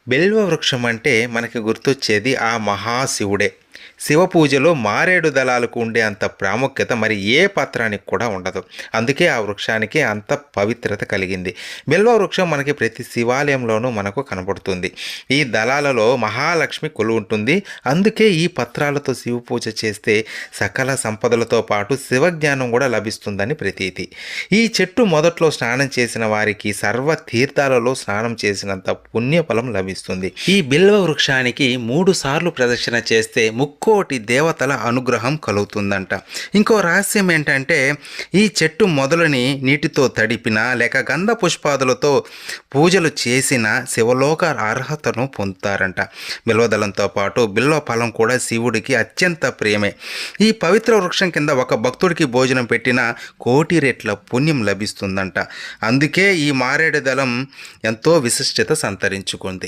బిల్వ వృక్షం అంటే మనకి గుర్తొచ్చేది ఆ మహాశివుడే. శివ పూజలో మారేడు దళాలకు ఉండే అంత ప్రాముఖ్యత మరి ఏ పత్రానికి కూడా ఉండదు. అందుకే ఆ వృక్షానికి అంత పవిత్రత కలిగింది. బిల్వ వృక్షం మనకి ప్రతి శివాలయంలోనూ మనకు కనబడుతుంది. ఈ దళాలలో మహాలక్ష్మి కొలువుంటుంది. అందుకే ఈ పత్రాలతో శివ పూజ చేస్తే సకల సంపదలతో పాటు శివజ్ఞానం కూడా లభిస్తుందని ప్రతీతి. ఈ చెట్టు మొదట్లో స్నానం చేసిన వారికి సర్వ తీర్థాలలో స్నానం చేసినంత పుణ్యఫలం లభిస్తుంది. ఈ బిల్వ వృక్షానికి 3 సార్లు ప్రదక్షిణ చేస్తే ముక్కోటి దేవతల అనుగ్రహం కలుగుతుందంట. ఇంకో రహస్యం ఏంటంటే ఈ చెట్టు మొదలని నీటితో తడిపిన లేక గంధ పుష్పాదులతో పూజలు చేసిన శివలోక అర్హతను పొందుతారంట. బిల్వదళంతో పాటు బిల్వ ఫలం కూడా శివుడికి అత్యంత ప్రియమే. ఈ పవిత్ర వృక్షం కింద ఒక భక్తుడికి భోజనం పెట్టిన కోటి రెట్ల పుణ్యం లభిస్తుందంట. అందుకే ఈ మారేడు దళం ఎంతో విశిష్టత సంతరించుకుంది.